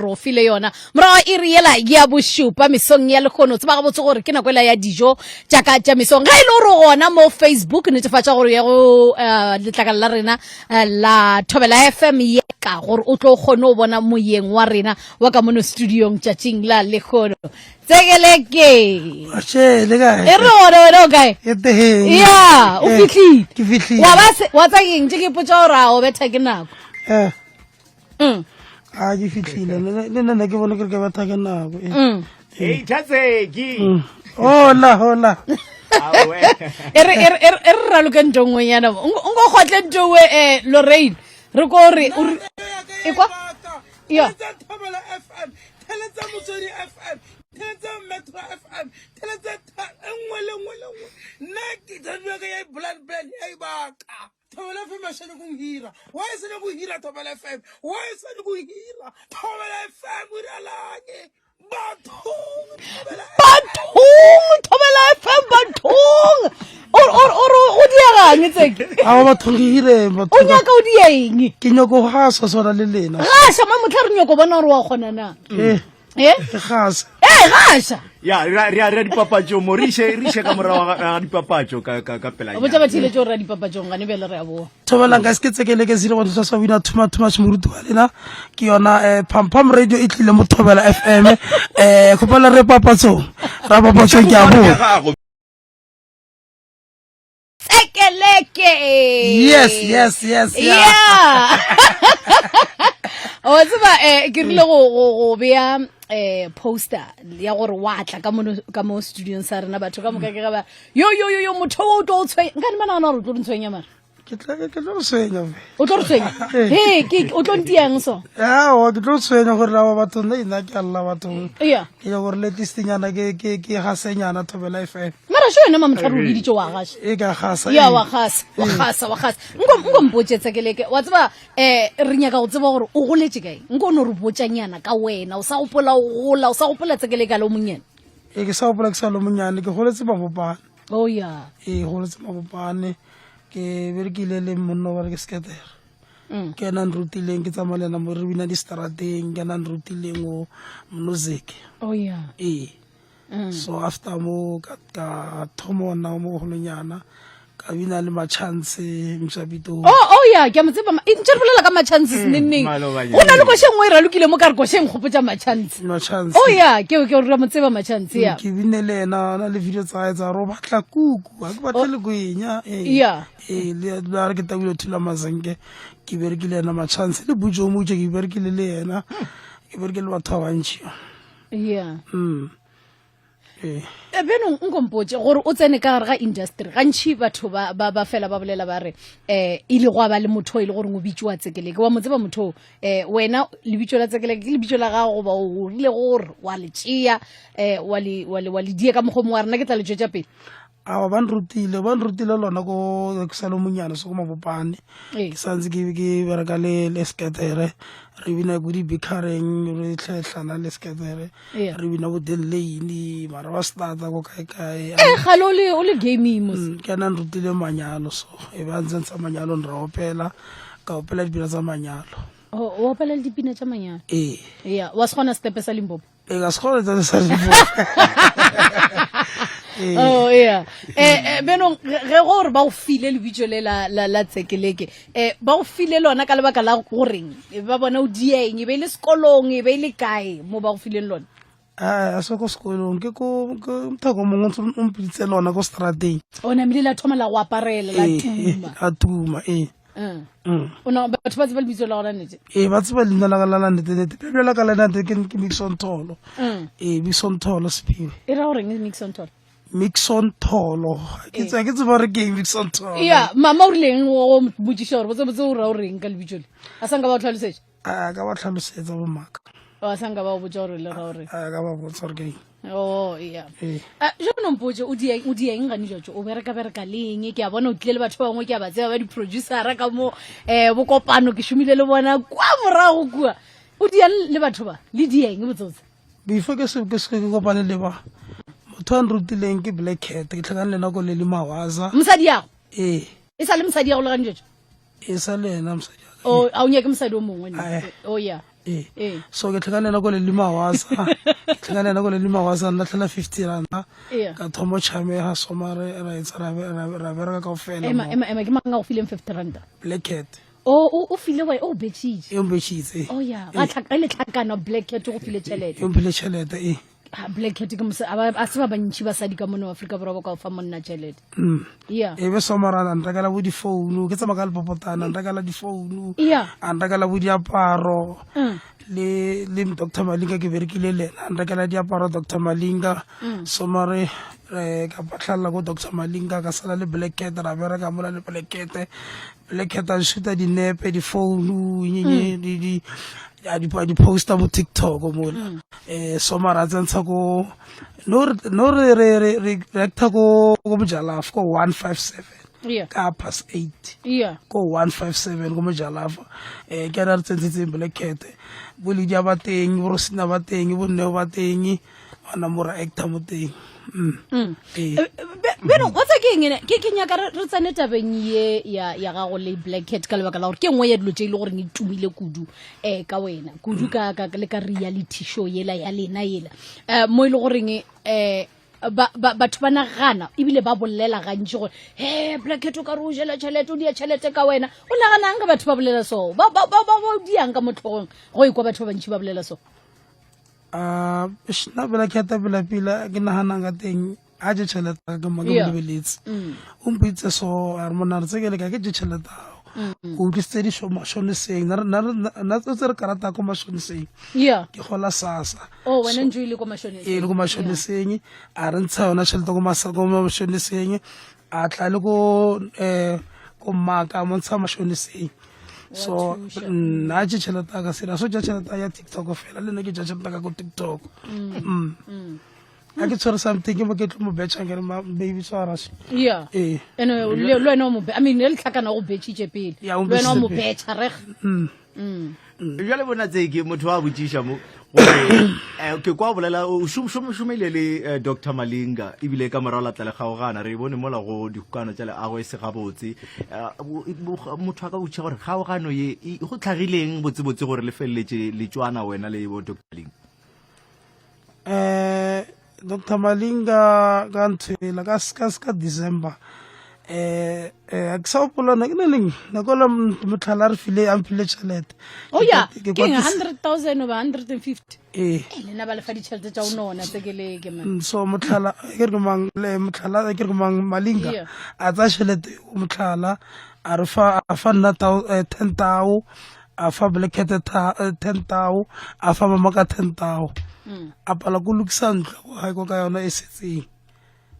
ro file yona mra iri yela ya boshupa mesong ya lekgono tseba ga botse gore ke nakwela ya dijo jaka tša mesong ga ile ro gona mo Facebook netefatša gore ya go letlakala la rena la Thobela FM ye ka gore o tlo kgone o bona moyeng wa rena wa ka mono studiong tšatšing la lekgono tsekeleke Ashele kae e re gona wena o kae Eteheng ya o fihlile ke fihlile wa tsa eng tše ke potša gore a o betha ke nako a ke fihlile le nna ke bona ke re ke betha ke nako Hey, Tatseki. hola e re raloke ntho ngwe yana nko kgotle ntho we Lorraine re ko re e kwa ya Thobela FM teletsa Motswedi FM teletsa Metro FM teletsa engwe le nna ke tshwanela ke ya blood ya ibaka Thobela FM mashane go hira wa se ne go hira Thobela FM wa se ne go hira Thobela FM o ralanye Thobela FM bathong o diagane tseke a bathong ke hire o nyaka o dieng ke nyoko ga sa sona le lena gasha ma motlha re nyoko bona gore wa kgona na gasa gasha Ya, ria dipapatšo mo riše ka morago ga dipapatšo ka pela. botsa ba thile tšo re dipapatšong ga ne bele re a boa Thobelang ka se ke tsekele ke zile go tsa sa wina too much morutu wa lena ke yona pam radio e tlile mo Thobela FM khopela re papatsong ra papatsong ke a boa tsekeleke yes yeah o tseba ke rile go bea poster ya gore wa tla ka mo studio sa rena batho ka moka ke ga ba yo motho o tlo tshwe nka di mana gore o tlo ntshwenya mara ke tlo swenya o tlo tshwenya ke o tlo ntiang so wa ke tlo swenya gore la batho nna ina ke alla batho yeah ke ya gore le tistinyana ke ga senyana Thobela FM mara sho yena mamtla ro di tšo wa gasha e ka gasa ya wa gasa nko mpotsetsa keleke wa tseba re nyaka go tseba gore o goletse kae nko no re botsanyana ka wena o sa gopola o gola o sa gopola tsekeleka le o monyane ke sa gopola ke sa le monyane ke goletse mabopane oh ya goletse mabopane ke berekile le monno ba re ke Sketera ke na nrutileng ke tsamalena mo re bina di strateng ke na nrutileng o music oh ya so after mo ka thomona mo golonyana ka bina le machance mshabito oh ya ke mo tseba ntse re bolela ka machance nenneng go na le go shengwe ra lokile mo ka re go sheng gopotsa machance machance oh ya ke re mo tseba machance ya ke binele na le video tsa ro batla kuku a ke batla le goenya ya le ba re ke tabile thula mazenge ke berekile na machance le bujo mo ke berekile le yena ke berekile batho ba ntši ya beno nkompotse gore o tsene ka gare ga industry gantšhi batho ba fela ba bolela ba re e le go ba le motho e le gore o bitso wa tsekeleke wa mo tseba motho wena lebitso la tsekeleke ke lebitso la gago goba o rile gore wa le tšea wa le die ka mokgomo wa rena ke tla le tšwetša pele a ba nrutile lona ko ke sa le monyane se go mabopane ke santse ke bereka le Sketera re bina go di bikareng re tlhetlana le Sketera re bina bo Delane mara ba starta go kae gale o le gaming mos ke na nrutile manyalo so e ba ntse tsa manyalo nra opela ka opela dipina tsa manyalo o opela dipina tsa manyalo ya wa se gona stepe sa Limpopo ka se gona tsa sa Limpopo oh yeah beno ge gore ba o file le bitso le la tsekeleke ba o file lona ka lebaka la goreng ba bona o dieng e be le sekolong e be le kae mo ba o file lona a se ko sekolong ke ko mthako mongwe o mpitse lona ko strateng o na mile la thoma la go aparela la tuma a tuma ona batho ba tseba le bitso la gona nete ba tseba leina la la nete pebela ka lena ke Mixon Tholo Mixon Tholo Spiwe e ra goreng Mixon Tholo Mixon Tholo ke tseba re ke Mixon Tholo ya mama o rileng o botsisha gore botse o ra o reng ka lebitso le a sanga ba tlhalosetsa ka ba tlhalosetsa bo maka a sanga ba o botsa gore le ra o reng ka ba botsa gore ke oh yeah jo no mpotse o dieng gane jojo o bereka leng ke a bona o tlile le batho ba bangwe ke a ba tseba ba di producer ka mo bo kopano ke shumile le bona kwa morago kwa o diang le batho ba le dieng botsotse before ke se kopane le ba motho a nrutileng ke Black Cat ke tlhakane le nako le Mawaza mosadi yago e sa le mosadi yago le gane jojo e sa le ena mosadi o a o nyaka mosadi o mongwe oh yeah so ke tlhakanela ko le limawasa tlhakanela ko le limawasa nna tlhela 50 randa ka thomo chame ha somare ra etsa ra bereka ka ofela ema ke manga o fileng 50 rand Black Cat o file wa o betshitse betshitse oh yeah ga tlhakana Black Cat go file chelete phile chelete Black Cat ke mose a se ba bantshi ba sadika mono Afrika borwa ka fa monna chelete yeah be somara ntakala bo di phone ke tsama ka le popotana ntakala di phone ntakala bo diaparo le Dr Malinga ke berekile le ntakala diaparo Dr Malinga somare ka patlhala go Dr Malinga ka sala le Black Cat ra bereka mola le Black Cat a shoota di nepe di phone di posta mo TikTok mo somara tsentsa go no re recta go mojalafa ko 157 ka past 8 ko 157 go mojalafa ke ra tsentse Black Cat bo le dia ba teng bo sina ba teng bo nne ba teng ona mora actor mo teng beno what's again ke nyaka re tsane tabeng ye ya ga go le Black Cat ka lebaka la gore ke ngwe ya dilo tse ile gore ngitumile kudu ka wena kudu ka le ka reality show yela ya lena yela mo ile gore batho ba nagana ebile ba bollela gantsi gore Black Cat o ka re o jela tšhelete o dia tšhelete ka wena o naganang ka batho ba bolela so ba diang ka motlhogong go ikwa batho ba bantši ba bolela so shna Black Cat pila ke nahanang ka teng a je tšhelete ka mo ke lebeletse o mpitse so a re mona re tsekele ka ke je tšhelete o utlwisitse di mashoneseng na tse re karata ko mashoneseng ke gola SASSA wena njo ile ko mashoneseng le ko mashoneseng a re ntsha yona tšhelete ko mashoneseng a tla le ko maka mo ntsha mashoneseng so na je tšhelete ka sera so ja tšhelete ya TikTok fela le nne ke ja tšhelete ka ko TikTok a ke tshwere something ke mo ke tlo mo betcha ke re baby swara eno le wena mo I mean le tlhakana go betshitse pele wena mo betcha reg jale bona tse ke motho wa botsisha mo gore ke kwa bolela o shumile le Dr Malinga ibile ka morao la tlale gaogana re bone mola go dikano tsa le a go se gabotse motho ka botsa gore gaogano ye go tlhagileng botsebotse gore le felletse le tswana wena le bo Dr Malinga Dr Malinga ka nthela ka December ke sa opola na ke neng na kola motlhala re file amphile tšhelete ke 100,000 over 150 lena ba le fa ditšhelete tša unona tsekeleke man so motlhala ke re ke mang Malinga a tsa tšhelete o motlhala a re fa nna 10,000 a fa Black Cat 10,000 a fa mama ka 10,000 a pala go lokisa ntlo ga go ka yona e setseng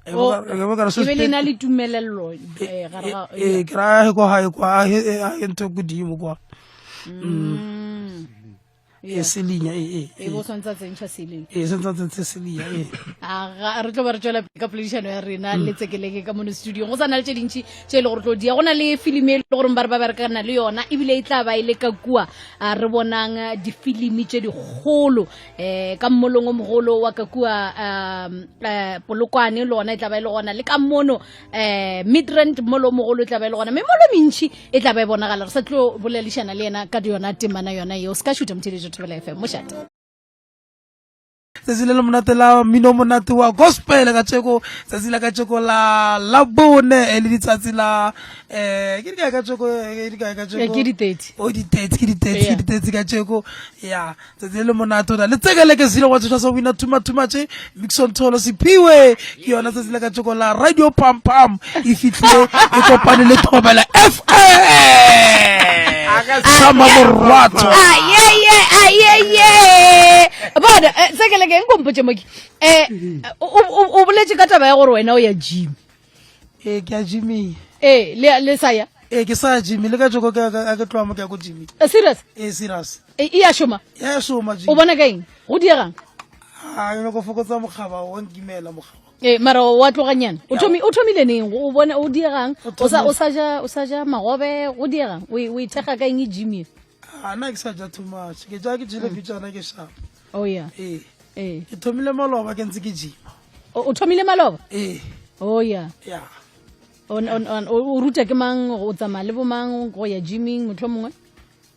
e be na le tumelello ke ra go ha kwa a ntse godimo kwa selinya bo swantsa tsentšha seleng sentsa tsentse selinya re tlo ba re tswela ka poledišano ya rena le tsekeleke ka mono studio go sana le tše dintšhi tše e le gore tlo dia go na le filimi e le gore ba re ba berekana le yona ebile e tla ba e le ka kua re bonang difilimi tše digolo ka mmolong o mogolo wa ka kua Polokwane lona e tla ba e le gona le ka mono Midrand molo mogolo e tla ba e le gona memolo mentši e tla ba e bonagala re sa tlo boledišana le yena ka yona temana yona eo se ka šuta motheledi Thobela FM mošate tsatsi le monate la mino monate wa gospel ka tsheko tsatsi la ka tsheko la bone le ditsatsi la ke di ka tsheko ke di 30 o di 30 ka tsheko ya tsatsi le monate la tsekele ke sile wa tsha so wina tuma tse Mixon Tholo Siphiwe ke yona tsatsi la ka tsheko la radio pam pam e fitlhe e kopane le Thobela FM sama morwato bona tsekele ke ngompotse moki o boletse ka taba ya gore wena o ya gym ke a gym le saya ke sa gym le ka tshoko ka ke tloa mo ke go gym serious serious e ya shoma gym o bona ka eng go diegang yo go fokotsa mogaba o nkimela mogaba mara wa tloganyana o thomile neng o bona o diegang o sa ja magobe go diegang o ithega ka eng gym ana ke sa ja too much ke ja ke jile bitsana ke sharp oh yeah ke thomile maloba ke ntse ke jima o thomile maloba oh yeah on o ruta ke mang o tsamaya le bo mang go ya gymming motlho mongwe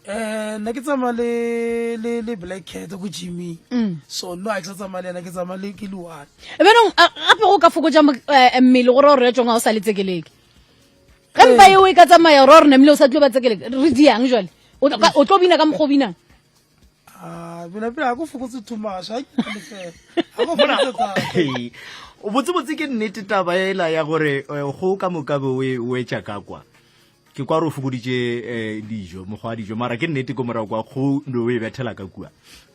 nna ke tsamaya le Black Cat go Jimmy so no a ke sa tsamaya le ena ke tsamaya le ke Luana benong gape go ka fokotsa mmele gore o re tsonga o sa le tsekeleke gempa eo e ka tsamaya gore ne mmele o sa tlo ba tsekeleke re diang jwale o tlo bina ka mokgo binang bina a go fokotse too much a go fokotse o botsebotse ke nnete taba ela ya gore go ka mokabe o etša ka kwa ke kwa re o fokoditše dijo mokgwa wa dijo mara ke nnete ko morago kwa go no e bethela ka kua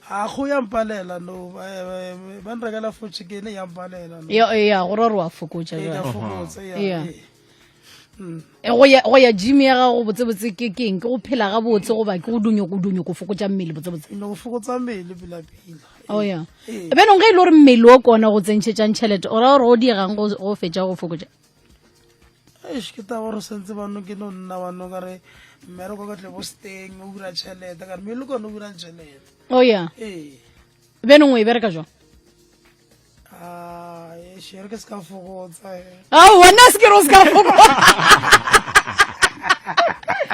a go ya mpalela no ba nrekela fo chicken ya mpalela no ya gore re wa fokotsa ya jwale fokotse Yeah. ya go ya gym ya gago botsebotse ke keng ke go phela ga botse goba ke go dunyo go fokotsa mmele botsebotse no go fokotsa mmele pila oh ya benong ge e le gore mmele o kona go tsentšhetšang tšhelete o ra gore o digang go fetša go fokotsa ke ta gore sentse bano ke no nna bano ka re mmereko ka tle bo steng o ura tšhelete ka re mmele kone o urang tšhelete oh ya benong o e bereka jwang shere ke se ka fokotsa wena se ke re o se ka fokotsa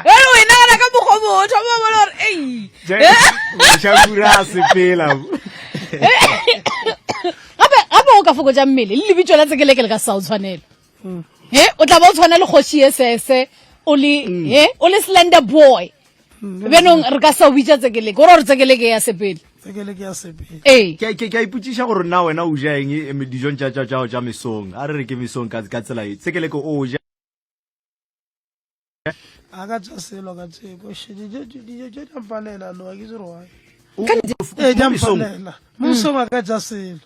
o e nagana ka mokgwa motho ba bona gore šakura a sepela gape o ka fokotsa mmele le lebitso la tsekeleke le ka sa o tshwanela o tla ba o tshwana le kgoši e sese o le slender boy benong re ka sa o bitša tsekeleke gore gore tsekeleke ya sepele tsekele ke ya sepele ke a ipotšiša gore na wena o ja eng dijong tšao tša mesong a re re ke mesong ka tsela e tsekeleke o ja a ka tša selo ka tseko dijo tša mpalela no a ke se roae Mo mesong. mosong a ka tša selo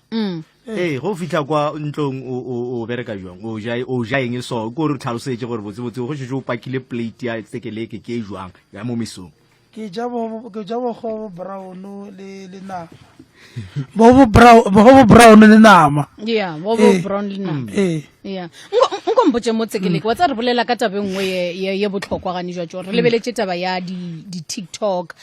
go fitlha kwa ntlong o bereka jwang o ja eng so ko re tlhalosetse gore botsebotse go šetse o pakile plate ya tsekeleke ke e jwang ya mo mesong ke ja bogobo brown le nama bogobo brown le nama ya bobo brown le nama ya nkompotse mo tsekeleke wa tsa re bolela ka tabe nngwe ye botlhokwa gane jwa tso re lebeletse taba ya di-tiktok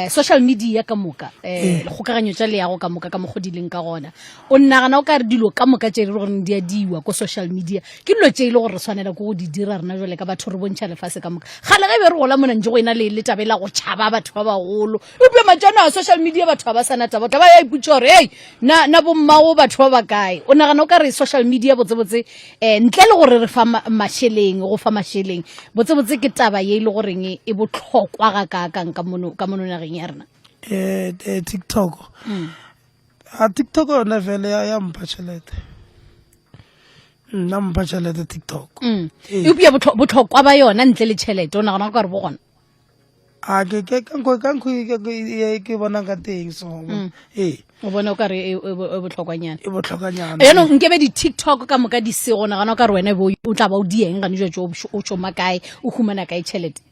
social media ka moka kgokaganyo tša leago ka moka ka mogodileng ka gona o nnagana o ka re dilo ka moka tše e le gore di a diwa ko social media ke dilo tše e le gore re tshwanela ko go di dira rena jale ka batho re bontšha lefase ka moka gale ge be re gola mona ntse go ena le tabela go tšhaba batho ba bagolo epe matšana a social media batho ba ba sana taba taba ya iputša gore ei na bommago batho ba ba kae o nagana o ka re social media botsebotse ntle le gore re fa mašheleng go fa mašheleng botsebotse ke taba ye e le goreng e botlhokwa ga kakang ka mono nageng ya rena tiktok tiktok yone fele ya mpha tšhelete nna mpha tšhelete tiktok eupia botlhokwa ba yona ntle le tšhelete o nagana go ka re bo gona ke bonang ka teng so o bona o ka re e botlhokwanyana e botlhokanyana yaanong nkebe di-tiktok ka moka di sego nagana o ka re wena o tla ba o dieng gane jwa o tšoma kae o humana kae tšhelete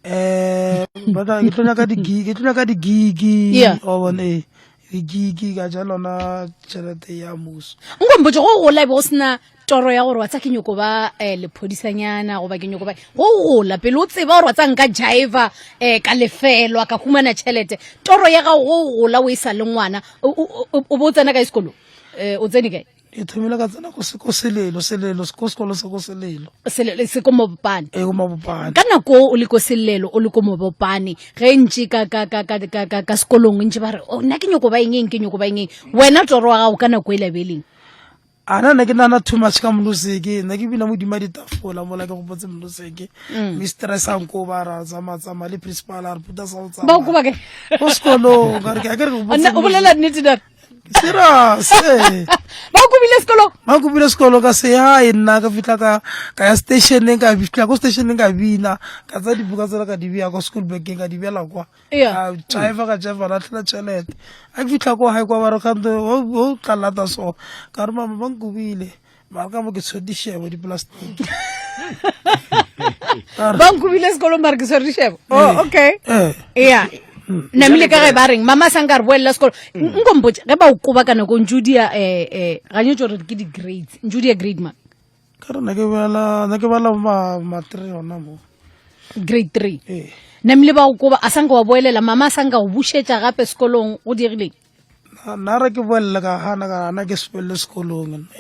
ke tlo nyaka digigi o bone digigi ka ja lona tšhelete ya muso nkompotse go gola e be go sena toro ya gore wa tsa ke nyoko ba lephodisanyana goba ke nyoko ba go gola pele o tseba gore wa tsa nka jaiva ka lefelwa ka humana tšhelete toro ya gago go gola o e sa le ngwana o bo o tsena ka sekolo o tsene kae ke thomile ka tsena ko selelo ko sekolo se ko selelo se ko mobopane ko mabopane ka nako o le ko selelo o le ko mobopane ge ntse ka sekolong ntse ba re nna ke nyoko ba eng ke nyoko ba eng wena toro wa gago ka nako e labeleng ana ke nana too much ka mluseke nna ke bina modima ditafola mola ke go botse mluseke mistress anko ba ra tsama le principal a re puta sa o tsama ba go ba ke ko sekolo ga re ke go botse o bolela nnete da serious ba go bile sekolo ka se ya nna ka fitla ka ya stationeng ka fitla ko stationeng ka bina ka tsa dibuka tsela ka di bia ko school bag ka di bela kwa driver ka jeva la tla tšhelete a ke fitla ko hae kwa ba re kante o tlalata so ka re mama ba nkubile mara ka mo ke tshodišebo di-plastic ba nkubile sekolong mare ke tshodišebo okay namile ka ge ba reng mama sa nka re boelela sekolo nkompotse ge ba o koba ka nako njudia ganyetso gore ke di-grades njudia grade ma ka re na ke bala ma 3 ona mo grade 3 namile ba o koba a sanka wa boelela mama a sanka go bušetša gape sekolong go dirileng nna re ke boelela ka gana ke sepelele sekolong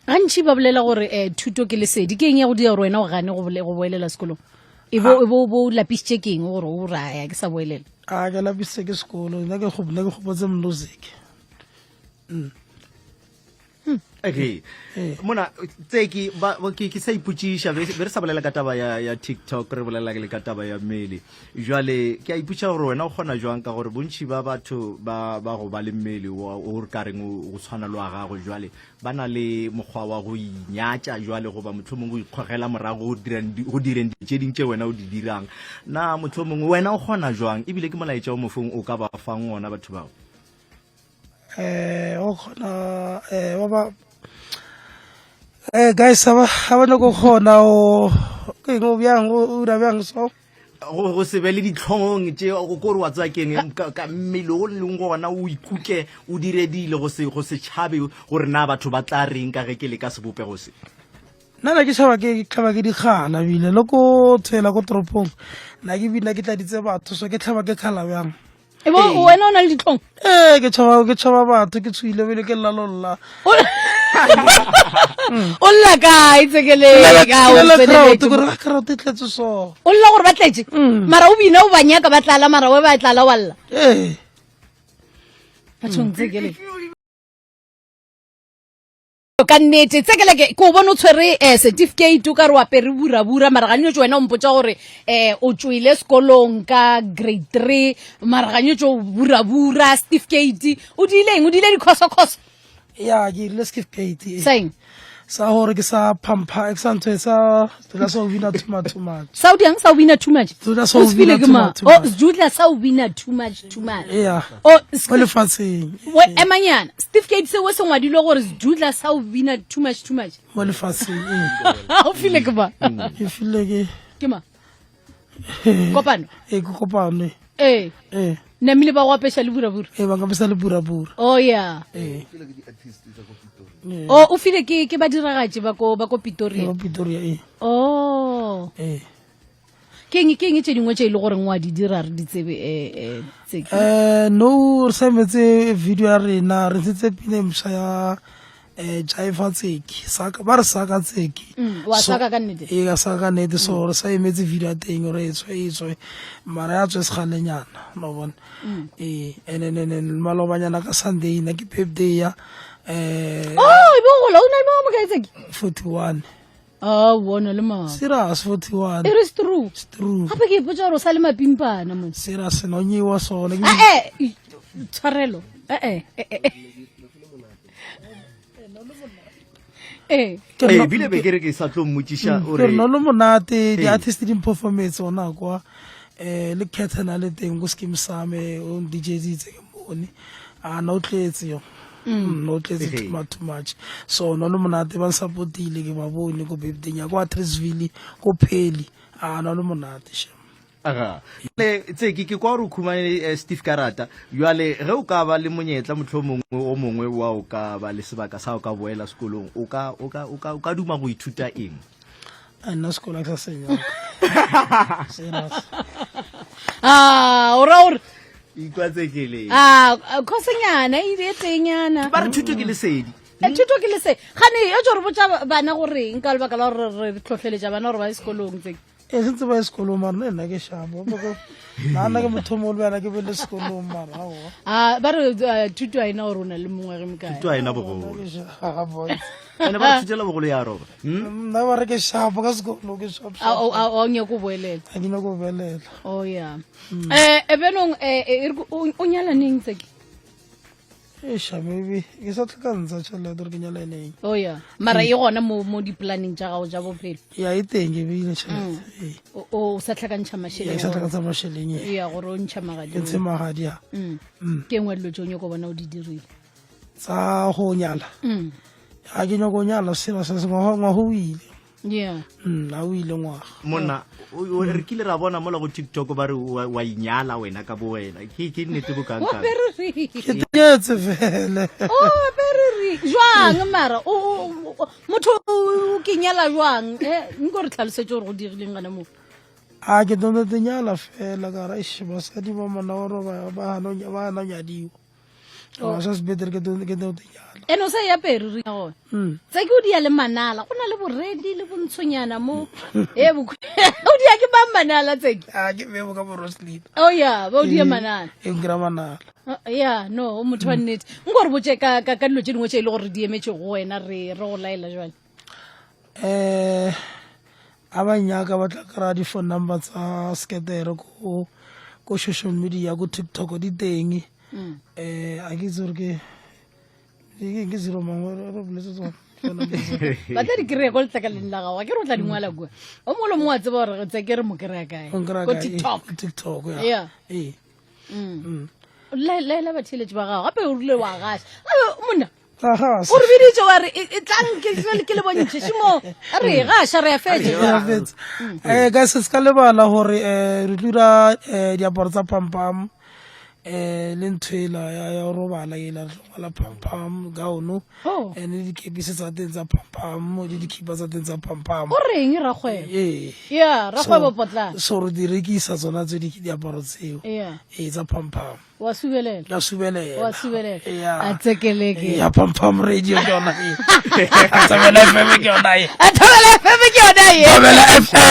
gantši ba bolela gore thuto ke lesedi ke eng ya go dira gore wena o gane go boelela sekolong e bo lapisitse keng gore o raya ke sa boelela a ke lapisitse ke sekolo nna ke gopotse music okay mona tseki ke sa ipotšiša be re sa bolela ka taba ya TikTok re bolela le ka taba ya mmele jwale ke a ipotša gore wena o kgona jwang ka gore bontši ba batho ba go ba le mmele o re ka reng o tshwana le wa gago jwale ba na le mokgwa wa go inyatša jwale goba motho mongwe o ikgogela morago go direng tše ding tše wena o di dirang na motho mongwe wena o kgona jwang ebile ke molaetša o mofeng o ka ba fang ona batho bao o kgona guys ha ba no go kgona o ke go bjang o ra bjang so go se be le ditlhong tše o kore wa tswa keng ka mmele o leng gona o ikuke o diredile go se tšhabe gore na batho ba tla reng ka ge ke le ka sebopego se nna ke tšhaba ke dikgala bile le ko tshela ko toropong nna ke bina ke tladitse batho so ke tlhaba ke kgala bjang ebo wena o na le ditlhong ke tšhaba batho ke tshwile bile ke llalolla o lla kae tsekeleng crowd e tletse so o lla gore ba tletse mara o bina o ba nyaka ba tlala mara we ba tlala wa lla bathong tsekeleng ka nnete tsekeleke ke o bona o tshwere certificate o ka re wa pere burabura mara ganyetso wena o mpotsa gore o tswile sekolong ka grade 3 mara ganyetso burabura certificate o dile dikhoso ya ke ile certificate seng sa gore ke sa pampa ke sa ntwe sa o bina too much Saudi ang sa wina too much sa o bina too much Judla sa wina too much yeah o le fatsing we emanyana certificate se we se ngwadile gore Judla sa wina too much mo le fatsing o file ke ba ke file ke ma kopano ke kopano namile ba go apesha le burabura ba ka pesa le burabura oh yeah o file ke ba diragatse ba ko Pretoria oh ke eng tše dingwe tše ile gore ngwa di dira re di tsebe no re sa metse video ya rena re ntse pine msha ya jaifa tseki ba re saka tseki wa saka ka nnete ka saka ka nnete so re sa emetse video ya teng re etswe mara ya tswe segalenyana no bona and malobanyana ka Sunday na ke birthday ya ibo gola o na le mo ka tseki 41 wona le ma serious 41 it is true gape ke ipotsa gore o sa le mapimpana mo serious no nyiwa sona tshwarelo bile be kere ke sa tlo mmotšiša ore no le monate di-artist di-performance ona kwa le Kethana le teng go scheme same o DJ ditse ke mone na o tletse yo no tletse too much so no le monate ba supportile ke ba bone go birthday ya kwa Trisville go pheli no le monate sha le tseki ke kwa re khumane Steve Karata jwale ge o ka ba le monyetla motlhomongwe o mongwe wa o ka ba le sebaka sa o ka boela sekolong o ka duma go ithuta eng nna sekolo ka senya ora ikwatsekele khosenyana ile tenyana ba re thuto ke lesedi thuto ke lese gane e tšore botsa bana gore eng ka lebaka la gore re tlhotlheletša bana gore ba ye sekolong tseki sentse ba ye sekolong mara le nna ke shabo nna ke motho mo le bana ke bele sekolong mara ba re thuto a ena gore o na le mongwe ge mekae thuto a ena bogolo ene ba thutela bogolo ya roba nna ba re ke shabo ka sekolo ke shabo a nyako boelela a ke nyako boelela oh ya ebenong o nyala neng tseki maybe ke sa tlhakantsha tšhelete gore ke nyala eneng oh ya mara e gona mo di-planning tša gago tša bophelo ya e teng ke beile tšhelete o sa tlhakantšha ke sa tlhakantsha mašheleng ya gore o ntšha magadi ke ntshe magadi ya ke engwe dilo tšeo nyako bona o di dirile tsa go nyala ga ke nyako nyala sela se ngwaga o ile a o ile ngwaga monna re kile ra bona mola go TikTok ba re wa inyala wena ka bo wena ke nnete bo kang kang ke tenyetse fele jwang mara motho o ke nyala jwang nko re tlhalosetse gore go dirileng gana mo a ke donte tenyala fela ka ra basadi ba mana gore ba hana nyadiwa sha se betere ke tlo tenyala ene o sa ya pere ri go tsa ke o dia le manala go na le boredi le bontshonyana mo o dia ke ba manala tseke ke bebo ka bo roslip oh yeah ba o dia manala e ngira manala yeah no o motho wa nnete nko re botse ka dilo tse dingwe tse e le gore di emetse go wena re go laela jwale a ba nyaka ba tla kry-a di-phone number tsa sketere ko social media ko TikTok di teng a ke itse gore ke zero mangwe re boletse tsone ba tla di kry-a ko letlakaleng la gago a ke re o tla dingwala kua o mongwe le mongwe a tseba gore tse ke re mo kry-a kae ko TikTok yeah laela batheletši ba gago gape o rile wa gaša monna Aha, o re biditse wa re e tlang ke le bontšhešo mo a re gaša re a fetse ka se ska lebala gore re dira diaparo tsa pampam le nthwela ya robala ela re ngwala pampam gaono and dikepise tsa teng tsa pampam le dikhipa tsa teng tsa pampam o reng rakgwebo ee ya rakgwebo potlana so re di rekisa tsona tse diaparo tseo ee tsa pampam wa subelela ya subelela a tsekeleke ya pampam radio ke yona e Thobela FM ke yona e Thobela FM ke yona e Thobela FM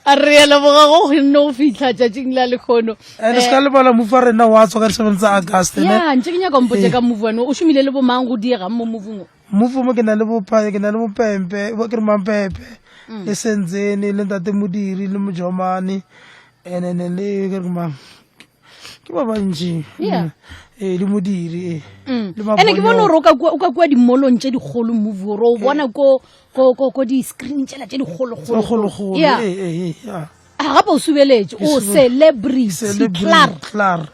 a re ya leboga go nne go fitlha tšatšing la lekgono ene se ka lebala mofa rena wa tswa ka di-7 tsa August ya ntse ke nyaka mpotse ka move wane o šomile le bomang go diega mo moveng move mo ke na le bopempe ke re mampepe le Senzeni le ntate Modiri le Mojomane ene le ke re mang ke ba bantši le Modiri ene ke bona gore o ka kua dimolong tše digolo move gore o bona ko di-screen tšela tše digologolo gape o subeletse o celebrity clar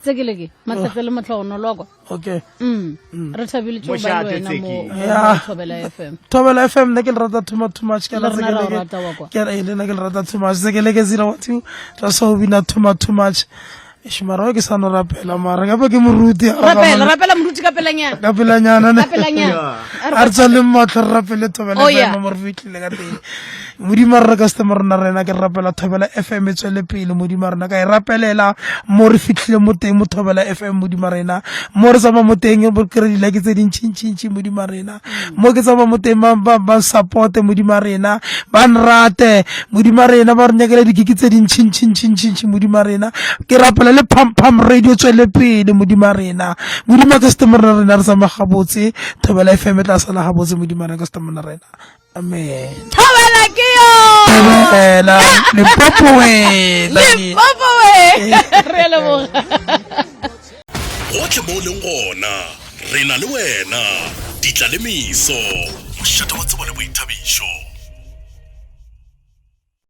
tsekeleke matlhatse le matlhagonolokwa okay re thabile tšeo ba le wena mo Thobela FM Thobela FM nna ke le rata too much ke le rata too much tsekeleke 012 tla so bina too much Shimara ke sana rapela mara gape ke moruti rapela moruti ka pelanyana a tsa le matla rapele Thobela FM mo re fitlile ka teng modimo re customer na rena ke rapela Thobela FM tswele pele modimo rena ka e rapelela mo re fitlile mo teng mo Thobela FM modimo rena mo re sama mo teng bo kre di like tse dintšintšintši modimo rena mo ke sama mo teng ba support modimo rena ba nrate modimo rena ba re nyakela dikiki tse dintšintšintši modimo rena ke rapela le pampam radio tswele pele modimo rena modimo customer na rena re sama gabotse Thobela FM tla sala gabotse modimo rena customer na rena amen Thobela ke yo Limpopo we re leboga gotlhe mo leng gona re na le wena ditla le miso mošate wa tsebo le boithabišo